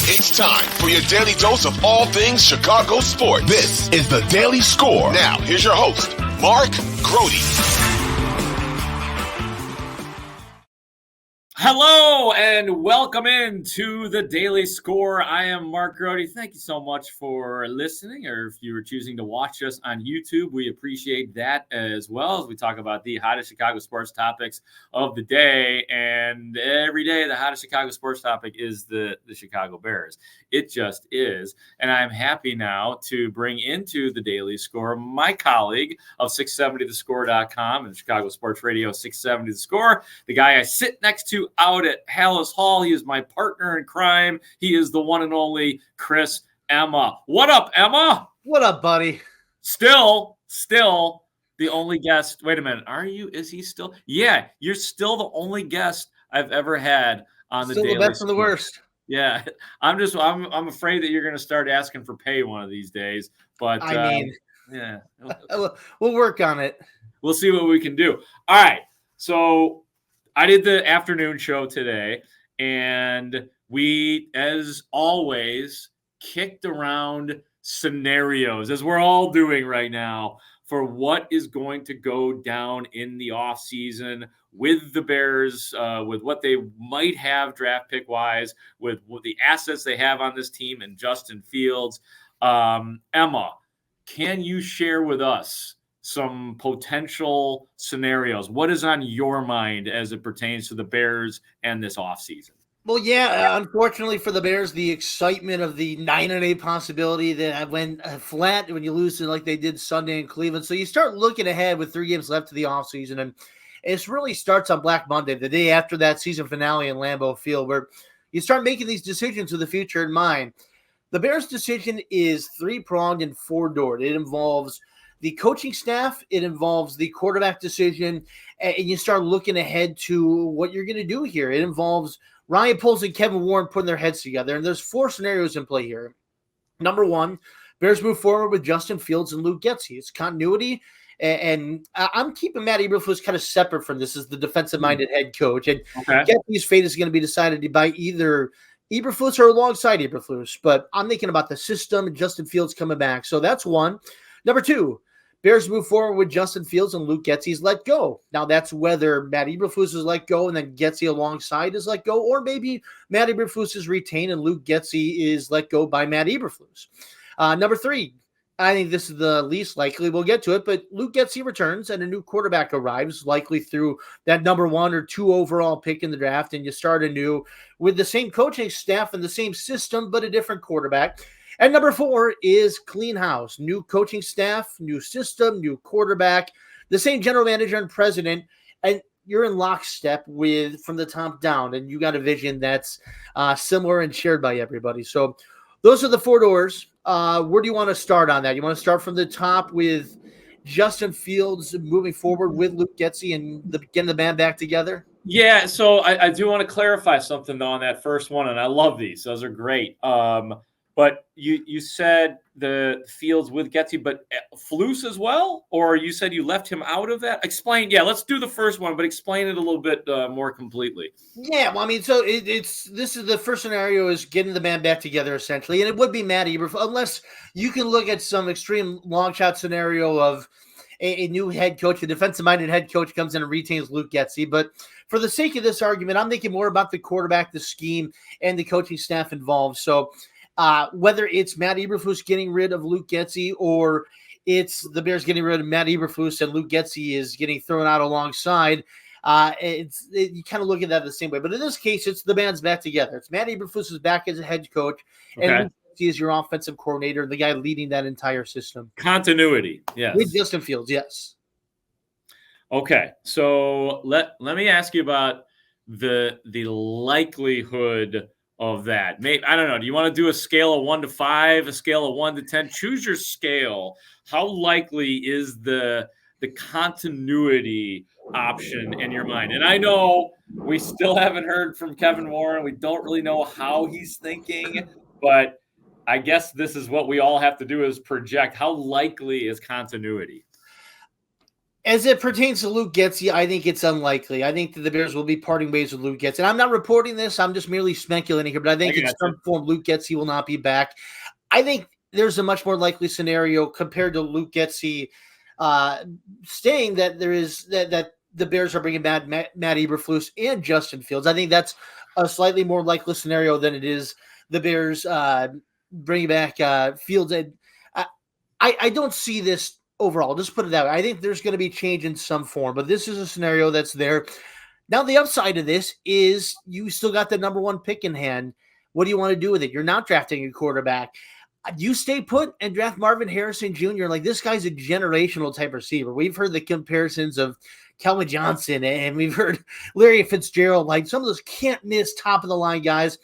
It's time for your daily dose of all things Chicago sports. This is the Daily Score. Now, here's your host, Mark Grote. Hello and welcome into the Daily Score. I am Mark Grote. Thank you so much for listening, or if you were choosing to watch us on YouTube, we appreciate that as well as we talk about the hottest Chicago sports topics of the day. And every day, the hottest Chicago sports topic is the Chicago Bears. It just is. And I'm happy now to bring into the Daily Score my colleague of 670thescore.com and Chicago Sports Radio 670 The Score, the guy I sit next to out at Haugh. He is my partner in crime. He is the one and only Chris Emma. What up, Emma? What up, buddy? Still the only guest. Wait a minute. Is he still? Yeah, you're still the only guest I've ever had on the Daily Still the best Score. and the worst. Yeah, I'm afraid that you're going to start asking for pay one of these days. But yeah, we'll work on it. We'll see what we can do. All right, so I did the afternoon show today, and we, as always, kicked around scenarios, as we're all doing right now, for what is going to go down in the offseason with the Bears, with what they might have draft pick-wise, with the assets they have on this team and Justin Fields. Emma, can you share with us some potential scenarios? What is on your mind as it pertains to the Bears and this offseason? Well, yeah, unfortunately for the Bears, the excitement of the 9-8 possibility that went flat when you lose to like they did Sunday in Cleveland. So you start looking ahead with 3 games left to the offseason, and it really starts on Black Monday, the day after that season finale in Lambeau Field, where you start making these decisions with the future in mind. The Bears' decision is 3-pronged and 4-doored. It involves the coaching staff, it involves the quarterback decision, and you start looking ahead to what you're going to do here. It involves Ryan Poles and Kevin Warren putting their heads together, and there's 4 scenarios in play here. Number 1, Bears move forward with Justin Fields and Luke Getsy. It's continuity, and I'm keeping Matt Eberflus kind of separate from this as the defensive-minded head coach, and Getsy's fate is going to be decided by either Eberflus or alongside Eberflus, but I'm thinking about the system and Justin Fields coming back, so that's 1. Number 2, Bears move forward with Justin Fields and Luke Getsy's let go. Now, that's whether Matt Eberflus is let go and then Getsy alongside is let go, or maybe Matt Eberflus is retained and Luke Getsy is let go by Matt Eberflus. Number 3, I think this is the least likely. We'll get to it, but Luke Getsy returns and a new quarterback arrives, likely through that number 1 or 2 overall pick in the draft, and you start anew with the same coaching staff and the same system, but a different quarterback. And number 4 is clean house, new coaching staff, new system, new quarterback, the same general manager and president, and you're in lockstep with from the top down, and you got a vision that's similar and shared by everybody. So those are the 4 doors. Where do you want to start on that? You want to start from the top with Justin Fields moving forward with Luke Getsy and getting the band back together? Yeah, so I do want to clarify something, though, on that first one, and I love these. Those are great. But you said the Fields with Getsy, but Flus as well? Or you said you left him out of that? Explain. Yeah, let's do the first one, but explain it a little bit more completely. Yeah, well, I mean, so this is the first scenario is getting the band back together, essentially. And it would be Matt Eberflus, unless you can look at some extreme long shot scenario of a new head coach, a defensive-minded head coach comes in and retains Luke Getsy. But for the sake of this argument, I'm thinking more about the quarterback, the scheme, and the coaching staff involved. So whether it's Matt Eberflus getting rid of Luke Getsy or it's the Bears getting rid of Matt Eberflus and Luke Getsy is getting thrown out alongside, you kind of look at that the same way. But in this case, it's the band's back together. It's Matt Eberflus is back as a head coach, and Luke Getsy is your offensive coordinator, the guy leading that entire system. Continuity, yes. With Justin Fields, yes. Okay, so let me ask you about the likelihood of that. Maybe, I don't know. Do you want to do a scale of 1 to 5, a scale of 1 to 10? Choose your scale. How likely is the continuity option in your mind? And I know we still haven't heard from Kevin Warren. We don't really know how he's thinking, but I guess this is what we all have to do is project. How likely is continuity? As it pertains to Luke Getsy, I think it's unlikely. I think that the Bears will be parting ways with Luke Getsy. And I'm not reporting this. I'm just merely speculating here. But I think in some form, Luke Getsy will not be back. I think there's a much more likely scenario compared to Luke Getsy staying that there is that the Bears are bringing back Matt Eberflus and Justin Fields. I think that's a slightly more likely scenario than it is the Bears bringing back Fields. And I don't see this overall. Just put it that way. I think there's going to be change in some form, but this is a scenario that's there. Now, the upside of this is you still got the number 1 pick in hand. What do you want to do with it? You're not drafting a quarterback. You stay put and draft Marvin Harrison Jr. Like, this guy's a generational type receiver. We've heard the comparisons of Calvin Johnson and we've heard Larry Fitzgerald, like some of those can't miss top of the line guys.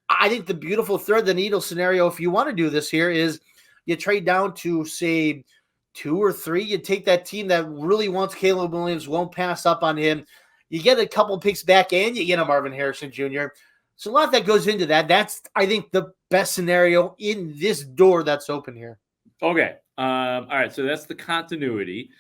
I think the beautiful thread the needle scenario, if you want to do this here, is you trade down to, say, 2 or 3. You take that team that really wants Caleb Williams, won't pass up on him. You get a couple picks back and you get a Marvin Harrison Jr. So a lot that goes into that. That's, I think, the best scenario in this door that's open here. Okay. All right. So that's the continuity.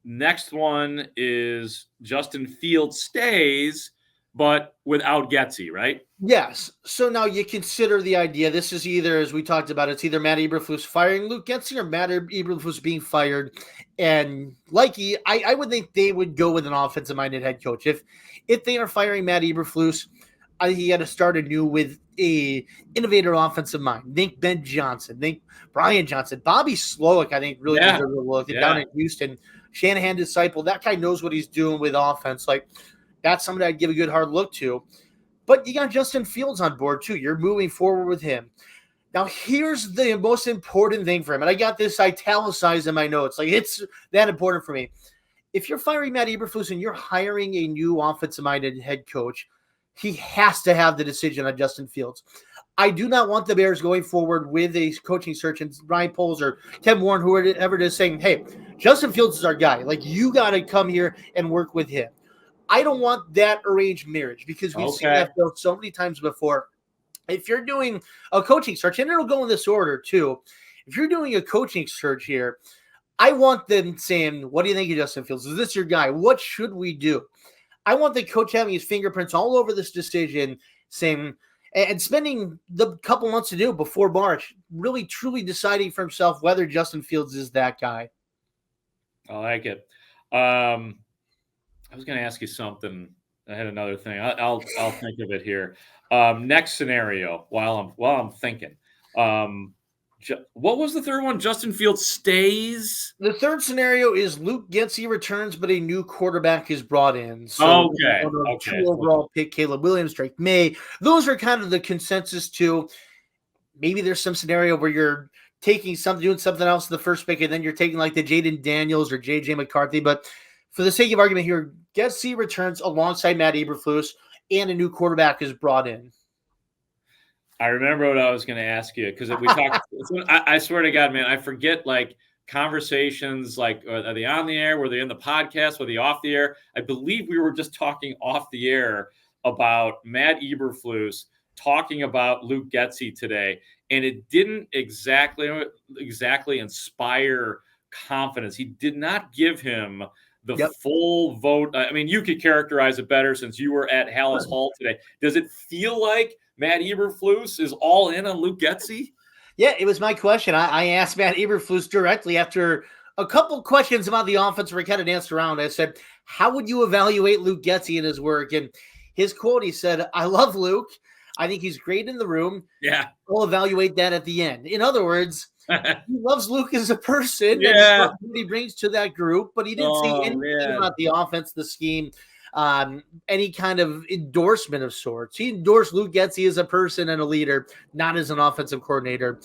Next one is Justin Fields stays, but without Getsy, right? Yes. So now you consider the idea. This is either, as we talked about, it's either Matt Eberflus firing Luke Getsy or Matt Eberflus being fired. And likely, I would think they would go with an offensive-minded head coach. If they are firing Matt Eberflus, I think you got to start anew with a innovator offensive mind. Think Ben Johnson. Think Brian Johnson. Bobby Slowick, I think, really deserves a look. Down in Houston, Shanahan disciple. That guy knows what he's doing with offense. Like, that's somebody I'd give a good hard look to. But you got Justin Fields on board, too. You're moving forward with him. Now, here's the most important thing for him. And I got this italicized in my notes. Like, it's that important for me. If you're firing Matt Eberflus and you're hiring a new offensive-minded head coach, he has to have the decision on Justin Fields. I do not want the Bears going forward with a coaching search and Ryan Poles or Ken Warren, whoever it is, saying, hey, Justin Fields is our guy. Like, you got to come here and work with him. I don't want that arranged marriage because we've seen that built so many times before. If you're doing a coaching search, and it'll go in this order too, if you're doing a coaching search here, I want them saying, what do you think of Justin Fields? Is this your guy? What should we do? I want the coach having his fingerprints all over this decision, saying, and spending the couple months to do before March, really truly deciding for himself whether Justin Fields is that guy. I like it. I was going to ask you something. I had another thing. I'll think of it here. Next scenario while I'm thinking. What was the third one? Justin Fields stays? The third scenario is Luke Getsy returns, but a new quarterback is brought in. So two overall pick, Caleb Williams, Drake May. Those are kind of the consensus too. Maybe there's some scenario where you're doing something else in the first pick, and then you're taking like the Jaden Daniels or J.J. McCarthy. But for the sake of argument here, Getsy returns alongside Matt Eberflus, and a new quarterback is brought in. I remember what I was going to ask you because we talked. I swear to God, man, I forget like conversations. Like, are they on the air? Were they in the podcast? Were they off the air? I believe we were just talking off the air about Matt Eberflus talking about Luke Getsy today, and it didn't exactly inspire confidence. He did not give him the full vote. I mean, you could characterize it better since you were at Hallis Hall today. Does it feel like Matt Eberflus is all in on Luke Getsy? Yeah, it was my question. I asked Matt Eberflus directly after a couple questions about the offense where he kind of danced around. I said, how would you evaluate Luke Getsy in his work? And his quote, he said, I love Luke. I think he's great in the room. Yeah. We'll evaluate that at the end. In other words, he loves Luke as a person. Yeah. What he brings to that group, but he didn't say anything about the offense, the scheme, any kind of endorsement of sorts. He endorsed Luke Getsy as a person and a leader, not as an offensive coordinator.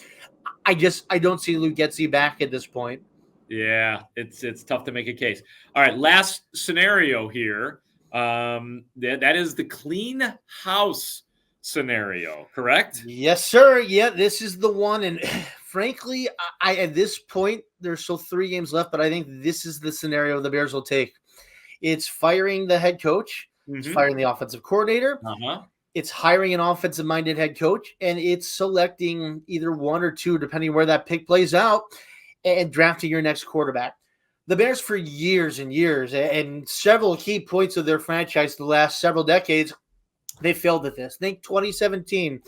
I don't see Luke Getsy back at this point. Yeah, it's tough to make a case. All right, last scenario here. That is the clean house scenario, correct? Yes, sir. Yeah, this is the one. And frankly, I at this point, there's still 3 games left, but I think this is the scenario the Bears will take. It's firing the head coach. It's firing the offensive coordinator. It's hiring an offensive-minded head coach, and it's selecting either 1 or 2, depending where that pick plays out, and drafting your next quarterback. the Bears for years and years and several key points of their franchise the last several decades, they failed at this. Think 2017,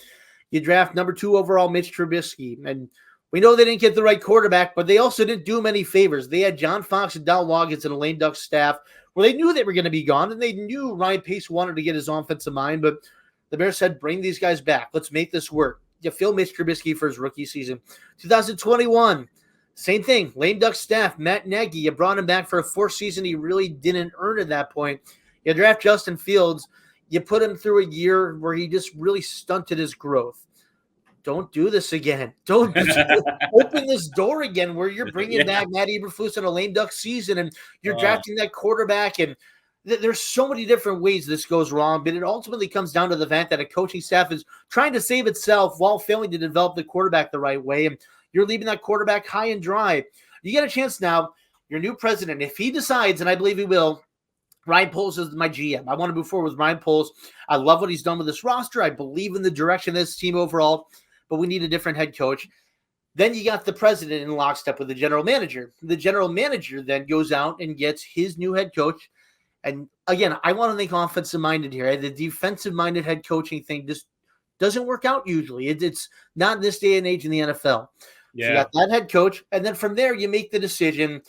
you draft number 2 overall Mitch Trubisky, and we know they didn't get the right quarterback, but they also didn't do him any favors. They had John Fox and Don Loggins and a lame duck staff where they knew they were going to be gone, and they knew Ryan Pace wanted to get his offensive mind, but the Bears said, bring these guys back. Let's make this work. You feel Mitch Trubisky for his rookie season. 2021, same thing. Lame duck staff, Matt Nagy. You brought him back for a 4th season he really didn't earn at that point. You draft Justin Fields. You put him through a year where he just really stunted his growth. Don't do this again. Don't open this door again where you're bringing back Matt Eberflus in a lame duck season and you're drafting that quarterback. And there's so many different ways this goes wrong, but it ultimately comes down to the fact that a coaching staff is trying to save itself while failing to develop the quarterback the right way. And you're leaving that quarterback high and dry. You get a chance now, your new president, if he decides, and I believe he will, Ryan Poles is my GM. I want to move forward with Ryan Poles. I love what he's done with this roster. I believe in the direction of this team overall, but we need a different head coach. Then you got the president in lockstep with the general manager. The general manager then goes out and gets his new head coach. And again, I want to think offensive-minded here. The defensive-minded head coaching thing just doesn't work out usually. It's not in this day and age in the NFL. Yeah. So you got that head coach, and then from there you make the decision.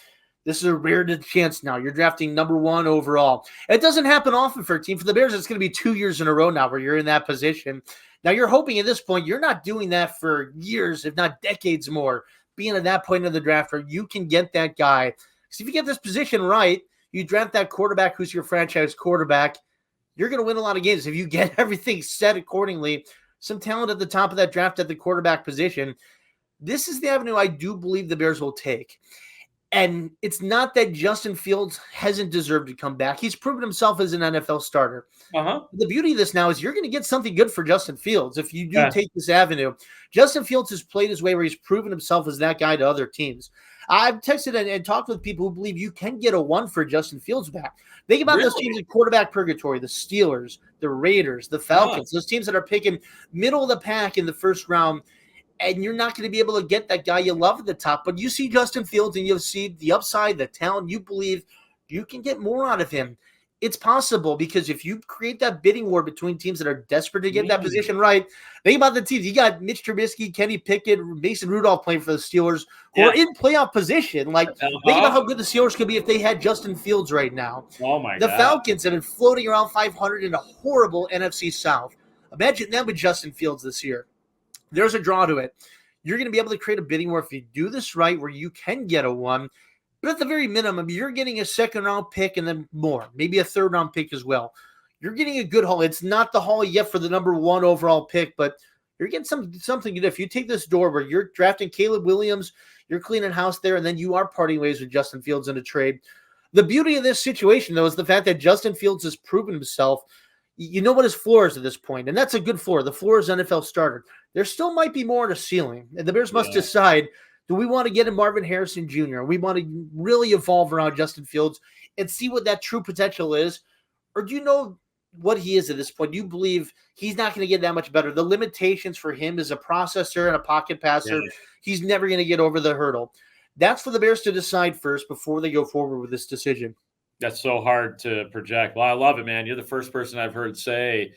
This is a rare chance now. You're drafting number 1 overall. It doesn't happen often for a team. For the Bears, it's going to be 2 years in a row now where you're in that position. Now you're hoping at this point you're not doing that for years, if not decades more, being at that point of the draft where you can get that guy. Because if you get this position right, you draft that quarterback who's your franchise quarterback, you're going to win a lot of games. If you get everything set accordingly, some talent at the top of that draft at the quarterback position, this is the avenue I do believe the Bears will take. And it's not that Justin Fields hasn't deserved to come back. He's proven himself as an NFL starter. The beauty of this now is you're going to get something good for Justin Fields if you do take this avenue. Justin Fields has played his way where he's proven himself as that guy to other teams. I've texted and talked with people who believe you can get a 1 for Justin Fields back. Think about those teams in quarterback purgatory, the Steelers, the Raiders, the Falcons, those teams that are picking middle of the pack in the first round. And you're not going to be able to get that guy you love at the top. But you see Justin Fields and you see the upside, the talent. You believe you can get more out of him. It's possible because if you create that bidding war between teams that are desperate to get that position right, think about the teams. You got Mitch Trubisky, Kenny Pickett, Mason Rudolph playing for the Steelers who are in playoff position. Like, think about how good the Steelers could be if they had Justin Fields right now. Oh, my God. The Falcons have been floating around 500 in a horrible NFC South. Imagine them with Justin Fields this year. There's a draw to it. You're going to be able to create a bidding war if you do this right where you can get a 1. But at the very minimum, you're getting a 2nd-round pick and then more, maybe a 3rd-round pick as well. You're getting a good haul. It's not the haul yet for the number 1 overall pick, but you're getting something good. If you take this door where you're drafting Caleb Williams, you're cleaning house there, and then you are parting ways with Justin Fields in a trade. The beauty of this situation, though, is the fact that Justin Fields has proven himself. You know what his floor is at this point, and that's a good floor. The floor is NFL starter. There still might be more on a ceiling, and the Bears must decide, do we want to get a Marvin Harrison Jr.? We want to really evolve around Justin Fields and see what that true potential is, or do you know what he is at this point? Do you believe he's not going to get that much better? The limitations for him as a processor and a pocket passer, he's never going to get over the hurdle. That's for the Bears to decide first before they go forward with this decision. That's so hard to project. Well, I love it, man. You're the first person I've heard say,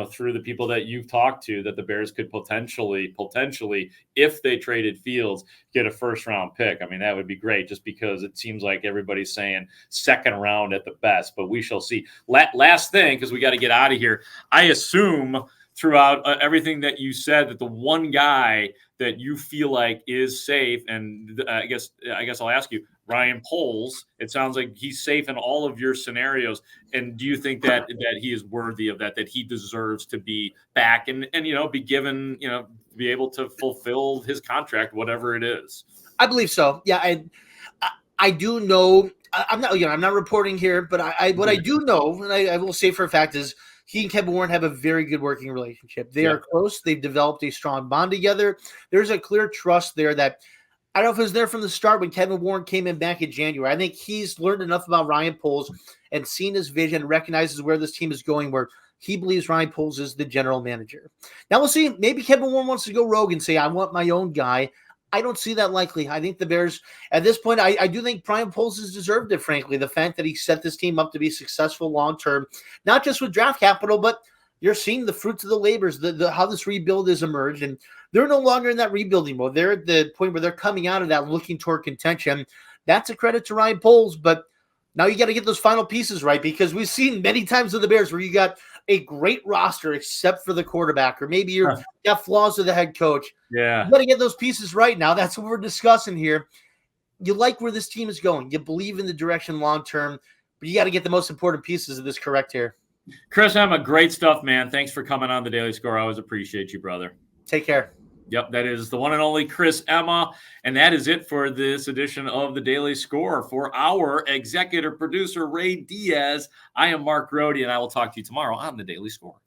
through the people that you've talked to, that the Bears could potentially, if they traded Fields, get a 1st-round pick. I mean, that would be great just because it seems like everybody's saying 2nd round at the best, but we shall see. Last thing, because we got to get out of here. I assume throughout everything that you said that the one guy that you feel like is safe, and I guess I'll ask you, Ryan Poles, it sounds like he's safe in all of your scenarios. And do you think that he is worthy of that he deserves to be back and be given, be able to fulfill his contract, whatever it is? I believe so. Yeah. I do know, I'm not reporting here, but what I do know, and I will say for a fact, is he and Kevin Warren have a very good working relationship. They are close. They've developed a strong bond together. There's a clear trust there that I don't know if it was there from the start when Kevin Warren came in back in January. I think he's learned enough about Ryan Poles and seen his vision, recognizes where this team is going, where he believes Ryan Poles is the general manager. Now we'll see. Maybe Kevin Warren wants to go rogue and say, I want my own guy. I don't see that likely. I think the Bears, at this point, I do think Brian Poles has deserved it, frankly. The fact that he set this team up to be successful long-term, not just with draft capital, but you're seeing the fruits of the labors, how this rebuild has emerged, and they're no longer in that rebuilding mode. They're at the point where they're coming out of that, looking toward contention. That's a credit to Ryan Poles, but now you got to get those final pieces right, because we've seen many times with the Bears where you got a great roster except for the quarterback, or maybe you got flaws with the head coach. Yeah. You got to get those pieces right now. That's what we're discussing here. You like where this team is going. You believe in the direction long-term, but you got to get the most important pieces of this correct here. Chris Emma, great stuff, man. Thanks for coming on the Daily Score. I always appreciate you, brother. Take care. Yep, that is the one and only Chris Emma. And that is it for this edition of the Daily Score. For our executive producer, Ray Diaz, I am Mark Grote, and I will talk to you tomorrow on the Daily Score.